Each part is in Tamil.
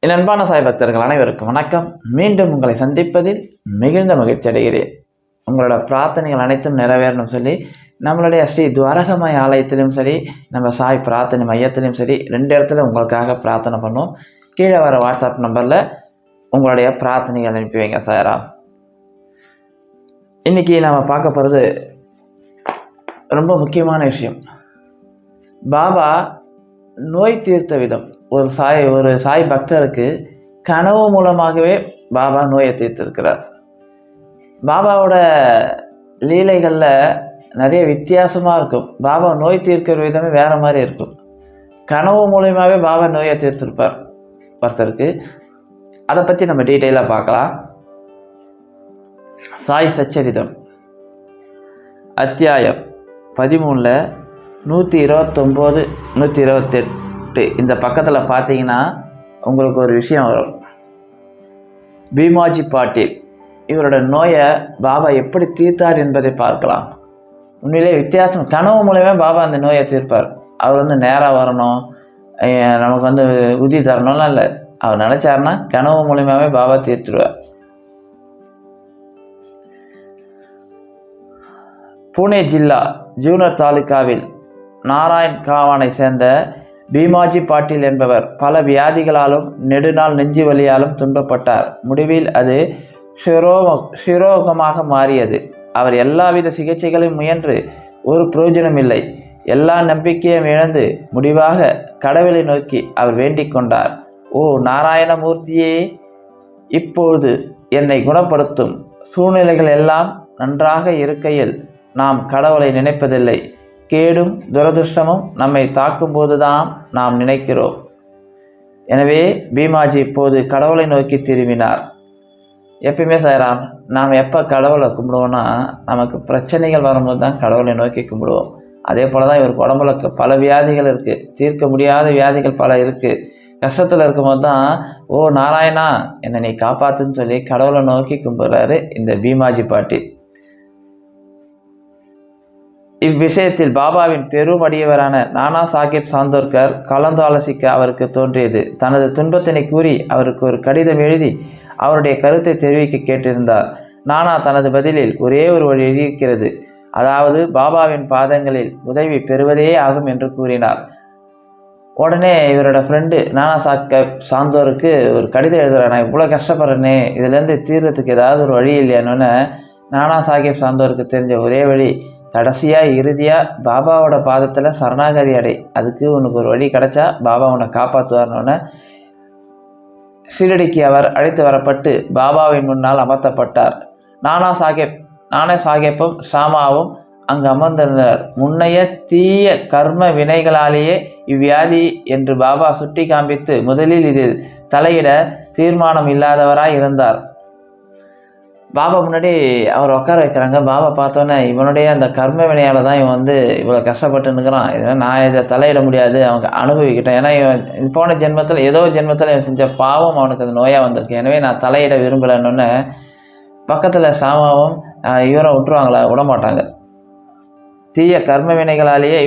என் அன்பான சாய் பக்தர்கள் அனைவருக்கும் வணக்கம். மீண்டும் உங்களை சந்திப்பதில் மிகுந்த மகிழ்ச்சி அடைகிறேன். உங்களோட பிரார்த்தனைகள் அனைத்தும் நிறைவேறணும் சொல்லி நம்மளுடைய ஸ்ரீ துவாரகமாய் ஆலயத்திலும் சரி, நம்ம சாய் பிரார்த்தனை மையத்திலும் சரி, 2 இடத்துல உங்களுக்காக பிரார்த்தனை பண்ணுவோம். கீழே வர வாட்ஸ்அப் நம்பரில் உங்களுடைய பிரார்த்தனைகள் அனுப்பி வைங்க சாயராம். இன்றைக்கி நம்ம பார்க்க போகிறது ரொம்ப முக்கியமான விஷயம். பாபா நோய் தீர்த்த விதம். ஒரு சாய் பக்தருக்கு கனவு மூலமாகவே பாபா நோயை தீர்த்திருக்கிறார். பாபாவோட லீலைகளில் நிறைய வித்தியாசமாக இருக்கும். பாபா நோய் தீர்க்கிற விதமே வேறு மாதிரி இருக்கும். கனவு மூலயமாவே பாபா நோயை தீர்த்திருப்பார் ஒருத்தருக்கு. அதை பற்றி நம்ம டீட்டெயிலாக பார்க்கலாம். சாய் சச்சரிதம் அத்தியாயம் 13 129 128 இந்த பக்கத்தில் பார்த்தீங்கன்னா உங்களுக்கு ஒரு விஷயம் வரும். பீமாஜி பாட்டீல் இவரோட நோயை பாபா எப்படி தீர்த்தார் என்பதை பார்க்கலாம். உண்மையிலே வித்தியாசம். கனவு மூலமே பாபா அந்த நோயை தீர்ப்பார். அவர் நேராக வரணும், நமக்கு உதி தரணும்லாம் இல்லை. அவர் நினச்சாருன்னா கனவு மூலியமாகவே பாபா தீர்த்துடுவார். புனே ஜில்லா ஜூனர் தாலுகாவில் நாராயண் காவானை சேர்ந்த பீமாஜி பாட்டீல் என்பவர் பல வியாதிகளாலும் நெடுநாள் நெஞ்சு வலியாலும் துன்பப்பட்டார். முடிவில் அது சிரோகமாக மாறியது. அவர் எல்லாவித சிகிச்சைகளையும் முயன்று ஒரு பிரயோஜனம் இல்லை. எல்லா நம்பிக்கையும் இழந்து முடிவாக கடவுளை நோக்கி அவர் வேண்டிக் கொண்டார். ஓ நாராயணமூர்த்தியே, இப்பொழுது என்னை குணப்படுத்தும். சூழ்நிலைகள் எல்லாம் நன்றாக இருக்கையில் நாம் கடவுளை நினைப்பதில்லை. கேடும் துரதிருஷ்டமும் நம்மை தாக்கும்போது தான் நாம் நினைக்கிறோம். எனவே பீமாஜி இப்போது கடவுளை நோக்கி திரும்பினார். எப்பயுமே சாய்ராம், நாம் எப்போ கடவுளை கும்பிடுவோன்னா நமக்கு பிரச்சனைகள் வரும்போது தான் கடவுளை நோக்கி கும்பிடுவோம். அதே போல் தான் இவருக்கு உடம்புல பல வியாதிகள் இருக்குது, தீர்க்க முடியாத வியாதிகள் பல இருக்குது. கஷ்டத்தில் இருக்கும்போது தான் ஓ நாராயணா என்னை நீ காப்பாற்றுன்னு சொல்லி கடவுளை நோக்கி கும்பிடுறாரு இந்த பீமாஜி பாட்டீல். இவ்விஷயத்தில் பாபாவின் பெரும் அடியவரான நானா சாஹேப் சாந்தோர்கர் கலந்து ஆலோசிக்க அவருக்கு தோன்றியது. தனது துன்பத்தினை கூறி அவருக்கு ஒரு கடிதம் எழுதி அவருடைய கருத்தை தெரிவிக்க கேட்டிருந்தார். நானா தனது பதிலில் ஒரே ஒரு வழி இருக்கிறது, அதாவது பாபாவின் பாதங்களில் உதவி பெறுவதே ஆகும் என்று கூறினார். உடனே இவரோட ஃப்ரெண்டு நானா சாஹேப் சாந்தோருக்கு ஒரு கடிதம் எழுதுகிறார். நான் இவ்வளோ கஷ்டப்படுறேனே, இதுலேருந்து தீர்றதுக்கு ஏதாவது ஒரு வழி இல்லையானோன்னு நானா சாஹேப் சாந்தோருக்கு தெரிஞ்ச ஒரே வழி, கடைசியாக இறுதியாக பாபாவோட பாதத்தில் சரணாகதி அடை, அதுக்கு உனக்கு ஒரு வழி கிடைச்சா பாபா உன்னை காப்பாற்றுவார்னோன்னு ஷீரடிக்கு அவர் அழைத்து வரப்பட்டு பாபாவின் முன்னால் அமர்த்தப்பட்டார். நானா சாஹேப்பும் ஷாமாவும் அங்கு அமர்ந்திருந்தனர். முன்னைய தீய கர்ம வினைகளாலேயே இவ்வியாதி என்று பாபா சுட்டி காண்பித்து முதலில் இதில் தலையிட தீர்மானம் இல்லாதவராய் இருந்தார். பாபா முன்னாடி அவர் உட்கார வைக்கிறாங்க. பாபா பார்த்தோன்னே இவனுடைய அந்த கர்ம வினையால் தான் இவன் இவ்வளோ கஷ்டப்பட்டு நிற்கிறான், இதனால் நான் இதை தலையிட முடியாது, அவங்க அனுபவிக்கிட்டேன். ஏன்னா இவன் போன ஜென்மத்தில் ஏதோ ஜென்மத்தில் இவன் செஞ்ச பாவம் அவனுக்கு அது நோயாக வந்திருக்கு, எனவே நான் தலையிட விரும்பலைன்னு பக்கத்தில் சாமாவும் இவரை விட்டுருவாங்களா, விட மாட்டாங்க. தீய கர்ம வினைகளாலேயே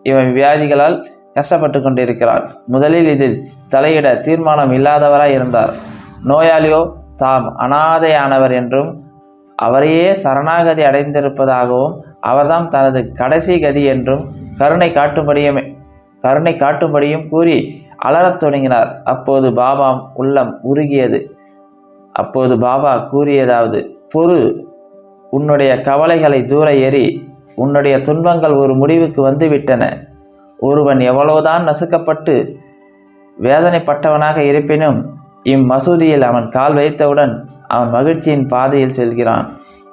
இவன் வியாதிகளால் கஷ்டப்பட்டு கொண்டிருக்கிறான். முதலில் இதில் தலையிட தீர்மானம் இல்லாதவராய் இருந்தார். நோயாளியோ தாம் அனாதையானவர் என்றும் அவரையே சரணாகதி அடைந்திருப்பதாகவும் அவர்தான் தனது கடைசி கதி என்றும் கருணை காட்டும்படியும் கூறி அலறத் தொடங்கினார். அப்போது பாபா உள்ளம் உருகியது. அப்போது பாபா கூறியதாவது, பொறு, உன்னுடைய கவலைகளை தூர எறி, உன்னுடைய துன்பங்கள் ஒரு முடிவுக்கு வந்துவிட்டன. ஒருவன் எவ்வளவுதான் நசுக்கப்பட்டு வேதனைப்பட்டவனாக இருப்பினும் இம்மசூதியில் அவன் கால் வைத்தவுடன் அவன் மகிழ்ச்சியின் பாதையில் செல்கிறான்.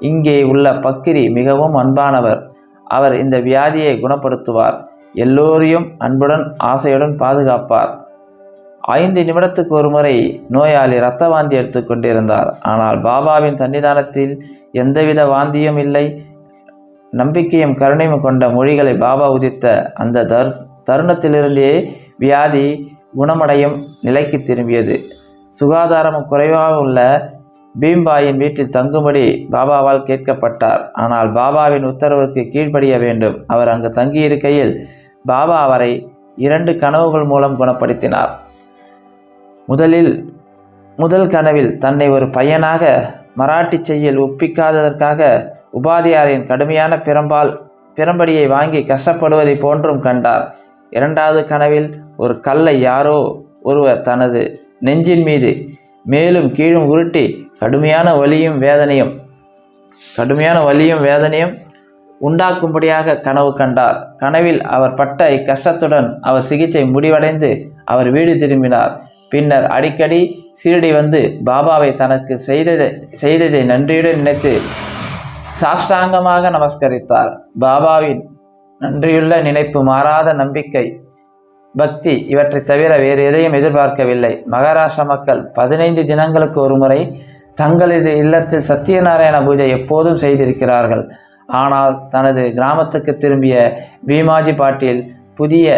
இங்கே உள்ள பக்கிரி மிகவும் அன்பானவர். அவர் இந்த வியாதியை குணப்படுத்துவார். எல்லோரையும் அன்புடன் ஆசையுடன் பாதுகாப்பார். 5 நிமிடத்துக்கு ஒரு முறை நோயாளி இரத்த வாந்தி எடுத்து கொண்டிருந்தார். ஆனால் பாபாவின் சன்னிதானத்தில் எந்தவித வாந்தியும் இல்லை. நம்பிக்கையும் கருணையும் கொண்ட மொழிகளை பாபா உதித்த அந்த தருணத்திலிருந்தே வியாதி குணமடையும் நிலைக்கு திரும்பியது. சுகாதாரம் குறைவாக உள்ள பீம்பாயின் வீட்டில் தங்கும்படி பாபாவால் கேட்கப்பட்டார். ஆனால் பாபாவின் உத்தரவுக்கு கீழ்ப்படிய வேண்டும். அவர் அங்கு தங்கியிருக்கையில் பாபா அவரை 2 கனவுகள் மூலம் குணப்படுத்தினார். முதல் கனவில் தன்னை ஒரு பையனாக மராட்டி செய்யில் ஒப்பிக்காததற்காக உபாதியாரின் கடுமையான பிரம்படியை வாங்கி கஷ்டப்படுவதை போன்றும் கண்டார். இரண்டாவது கனவில் ஒரு கல்லை யாரோ ஒருவர் தனது நெஞ்சின் மீது மேலும் கீழும் உருட்டி கடுமையான வலியும் வேதனையும் உண்டாக்கும்படியாக கனவு கண்டார். கனவில் அவர் பட்ட இக்கஷ்டத்துடன் அவர் சிகிச்சை முடிவடைந்து அவர் வீடு திரும்பினார். பின்னர் அடிக்கடி சீரடி வந்து பாபாவை தனக்கு செய்ததை நன்றியுடன் நினைத்து சாஷ்டாங்கமாக நமஸ்கரித்தார். பாபாவின் நன்றியுள்ள நினைப்பு, மாறாத நம்பிக்கை, பக்தி இவற்றை தவிர வேறு எதையும் எதிர்பார்க்கவில்லை. மகாராஷ்டிரா மக்கள் 15 தினங்களுக்கு ஒரு முறை தங்களது இல்லத்தில் சத்யநாராயண பூஜை எப்போதும் செய்திருக்கிறார்கள். ஆனால் தனது கிராமத்துக்கு திரும்பிய பீமாஜி பாட்டீல் புதிய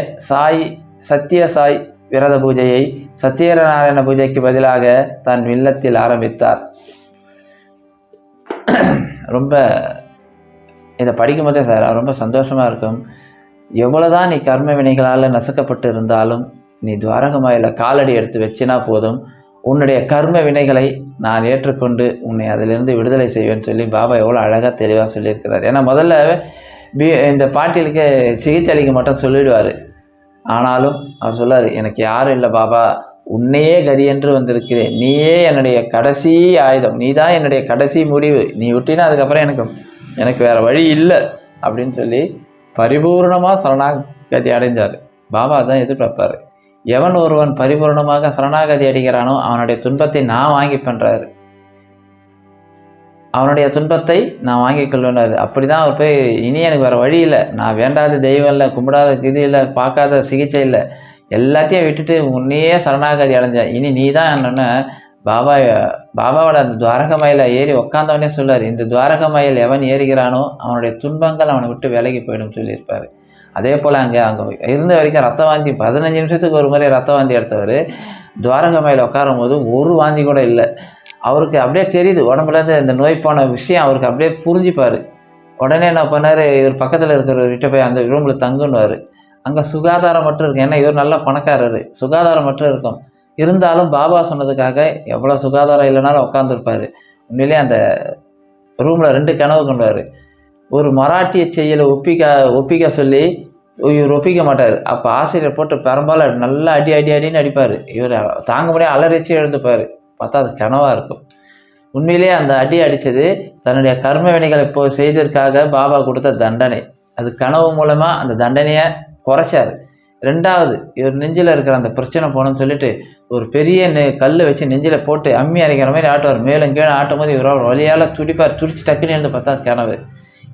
சத்ய சாய் விரத பூஜையை சத்யநாராயண பூஜைக்கு பதிலாக தன் இல்லத்தில் ஆரம்பித்தார். ரொம்ப இதை படிக்கும்போதே சார் ரொம்ப சந்தோஷமாக இருக்கும். எவ்வளோதான் நீ கர்ம வினைகளால் நசுக்கப்பட்டு இருந்தாலும் நீ துவாரகமாயில் காலடி எடுத்து வச்சினா போதும், உன்னுடைய கர்ம வினைகளை நான் ஏற்றுக்கொண்டு உன்னை அதிலிருந்து விடுதலை செய்வேன்னு சொல்லி பாபா எவ்வளோ அழகாக தெளிவாக சொல்லியிருக்கிறார். ஏன்னா முதல்ல இந்த பாட்டிலுக்கு சிகிச்சை அளிக்க மட்டும் சொல்லிடுவார். ஆனாலும் அவர் சொல்லார், எனக்கு யாரும் இல்லை பாபா, உன்னையே கதி என்று வந்திருக்கிறேன், நீயே என்னுடைய கடைசி ஆயுதம், நீ தான் என்னுடைய கடைசி முடிவு, நீ விட்டினா அதுக்கப்புறம் எனக்கு வேறு வழி இல்லை அப்படின்னு சொல்லி பரிபூர்ணமாக சரணாகதி அடைந்தார். பாபா தான் எதிர்பார்ப்பார். எவன் ஒருவன் பரிபூர்ணமாக சரணாகதி அடைகிறானோ அவனுடைய துன்பத்தை நான் வாங்கி பண்ணுறாரு, அவனுடைய துன்பத்தை நான் வாங்கிக் கொள்வேனாரு. அப்படி தான் அவர் போய் இனி எனக்கு வேறு வழி இல்லை, நான் வேண்டாத தெய்வம் இல்லை, கும்பிடாத கிதி இல்லை, பார்க்காத சிகிச்சை இல்லை, எல்லாத்தையும் விட்டுட்டு உன்னையே சரணாகதி அடைஞ்சேன், இனி நீ தான் என்னென்னு பாபாவோட அந்த துவாரகமயில ஏறி உக்காந்தவனே சொல்லார். இந்த துவாரகமயில் எவன் ஏறுகிறானோ அவனுடைய துன்பங்கள் அவனை விட்டு விலகி போயிடும் சொல்லியிருப்பார். அதே போல் அங்கே இருந்த வரைக்கும் ரத்த வாந்தி 15 நிமிஷத்துக்கு ஒரு முறை ரத்த வாந்தி எடுத்தவர் துவாரகமயில் உட்காரும் போது ஒரு வாந்தி கூட இல்லை. அவருக்கு அப்படியே தெரியுது உடம்புலேருந்து இந்த நோய் போன விஷயம் அவருக்கு அப்படியே புரிஞ்சுப்பார். உடனே என்ன பண்ணார், இவர் பக்கத்தில் இருக்கிறவர்கிட்ட போய் அந்த ரூமில் தங்குன்னுவார். அங்கே சுகாதாரம் மட்டும் இருக்கும், ஏன்னா இவர் நல்லா பணக்காரர், சுகாதாரம் மட்டும் இருக்கும். இருந்தாலும் பாபா சொன்னதுக்காக எவ்வளோ சுகாதாரம் இல்லைனாலும் உட்காந்துருப்பார். உண்மையிலே அந்த ரூமில் 2 கனவு கொண்டார். ஒரு மராட்டிய செய்யலை ஒப்பிக்க சொல்லி இவர் ஒப்பிக்க மாட்டார். அப்போ ஆசிரியர் போட்டு பெரும்பாலும் நல்லா அடின்னு அடிப்பார். இவர் தாங்க முடியாது அலறிச்சு எழுந்துப்பார். பார்த்தா அது கனவாக இருக்கும். உண்மையிலே அந்த அடித்தது தன்னுடைய கர்ம வினைகளை செய்ததற்காக பாபா கொடுத்த தண்டனை. அது கனவு மூலமாக அந்த தண்டனையை குறைச்சார். 2வது இவர் நெஞ்சில் இருக்கிற அந்த பிரச்சனை போகணும்னு சொல்லிட்டு ஒரு பெரிய கல் வச்சு நெஞ்சில் போட்டு அம்மி அரைக்கிற மாதிரி ஆட்டுவார். மேலும் கீழே ஆட்டும் போது இவரோட வழியால் துடிச்சு டக்குன்னு இருந்து பார்த்தா கனவு.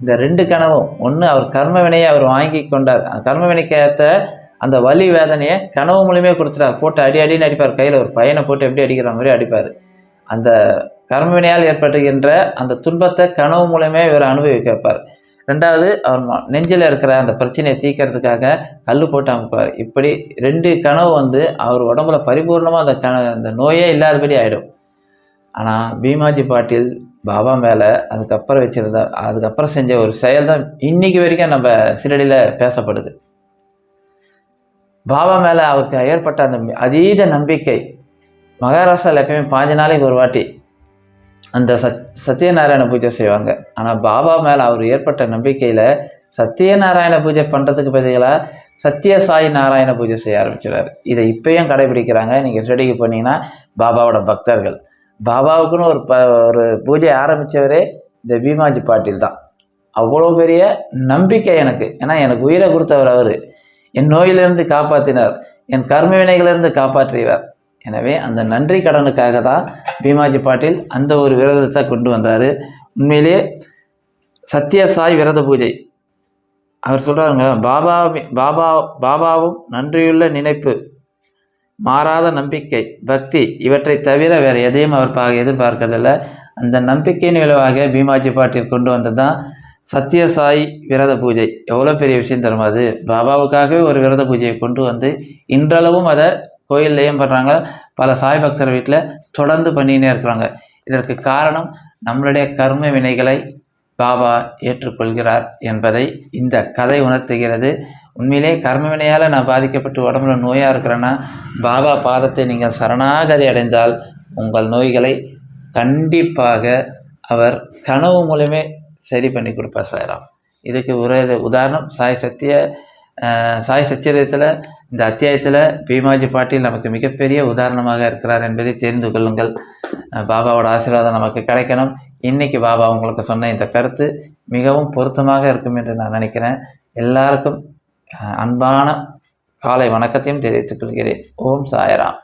இந்த 2 கனவும் ஒன்று அவர் கர்ம வினையை அவர் வாங்கி கொண்டார். அந்த கர்ம வினைக்கு ஏற்ற அந்த வலி வேதனையை கனவு மூலியமே கொடுத்துட்டார். போட்டு அடின்னு அடிப்பார். கையில் ஒரு பையனை போட்டு எப்படி அடிக்கிற மாதிரி அடிப்பார். அந்த கர்ம வினையால் ஏற்படுகின்ற அந்த துன்பத்தை கனவு மூலமே இவர் அனுபவிக்க வைப்பார். 2வது அவர் நெஞ்சில் இருக்கிற அந்த பிரச்சனையை தீர்க்கறதுக்காக கல் போட்டு அமைப்பார். இப்படி 2 கனவு அவர் உடம்புல பரிபூர்ணமாக அந்த நோயே இல்லாதபடி ஆகிடும். ஆனால் பீமாஜி பாட்டீல் பாபா மேலே அதுக்கப்புறம் செஞ்ச ஒரு செயல் தான் இன்னைக்கு வரைக்கும் நம்ம சிரடியில் பேசப்படுது. பாபா மேலே அவருக்கு ஏற்பட்ட அந்த அதீத நம்பிக்கை. மகாராஷ்டிராவில் எப்பயுமே 5 நாளைக்கு ஒரு வாட்டி அந்த சத்யநாராயண பூஜை செய்வாங்க. ஆனால் பாபா மேலே அவர் ஏற்பட்ட நம்பிக்கையில் சத்யநாராயண பூஜை பண்ணுறதுக்கு பதிலாக சத்ய சாய் நாராயண பூஜை செய்ய ஆரம்பிச்சிடாரு. இதை இப்பயும் கடைபிடிக்கிறாங்க. நீங்கள் ஸ்டடிக்கு போனீங்கன்னா பாபாவோட பக்தர்கள். பாபாவுக்குன்னு ஒரு பூஜை ஆரம்பித்தவரே இந்த பீமாஜி பாட்டீல் தான். அவ்வளோ பெரிய நம்பிக்கை எனக்கு. ஏன்னா எனக்கு உயிரை கொடுத்தவர் அவர், என் நோயிலிருந்து காப்பாற்றினார், என் கர்ம வினைகளிலிருந்து காப்பாற்றியவர். எனவே அந்த நன்றி கடனுக்காக தான் பீமாஜி பாட்டீல் அந்த ஒரு விரதத்தை கொண்டு வந்தார். உண்மையிலே சத்ய சாய் விரத பூஜை அவர் சொல்கிறாருங்க, பாபாவும் நன்றியுள்ள நினைப்பு, மாறாத நம்பிக்கை, பக்தி இவற்றை தவிர வேறு எதையும் அவர் எதிர்பார்க்கறதில்லை. அந்த நம்பிக்கையின் விளைவாக பீமாஜி பாட்டீல் கொண்டு வந்தது தான் சத்ய சாய் விரத பூஜை. எவ்வளோ பெரிய விஷயம் தருமா அது. பாபாவுக்காகவே ஒரு விரத பூஜையை கொண்டு வந்து இன்றளவும் அதை கோயில்லையும் பண்ணுறாங்க. பல சாய் பக்தர் வீட்டில் தொடர்ந்து பண்ணினே இருக்கிறாங்க. இதற்கு காரணம் நம்மளுடைய கர்ம வினைகளை பாபா ஏற்றுக்கொள்கிறார் என்பதை இந்த கதை உணர்த்துகிறது. உண்மையிலே கர்ம வினையால் நான் பாதிக்கப்பட்டு உடம்புல நோயாக இருக்கிறேன்னா பாபா பாதத்தை நீங்கள் சரணாகதி அடைந்தால் உங்கள் நோய்களை கண்டிப்பாக அவர் கனவு மூலமே சரி பண்ணி கொடுப்பார் சாய்ராம். இதுக்கு ஒரு உதாரணம் சாய் சச்சரிதத்தில் இந்த அத்தியாயத்தில் பீமாஜி பாட்டீல் நமக்கு மிகப்பெரிய உதாரணமாக இருக்கிறார் என்பதை தெரிந்து கொள்ளுங்கள். பாபாவோட ஆசீர்வாதம் நமக்கு கிடைக்கணும். இன்றைக்கி பாபா உங்களுக்கு சொன்ன இந்த கருத்து மிகவும் பொருத்தமாக இருக்கும் என்று நான் நினைக்கிறேன். எல்லாருக்கும் அன்பான காலை வணக்கத்தையும் தெரிவித்துக் கொள்கிறேன். ஓம் சாய்ராம்.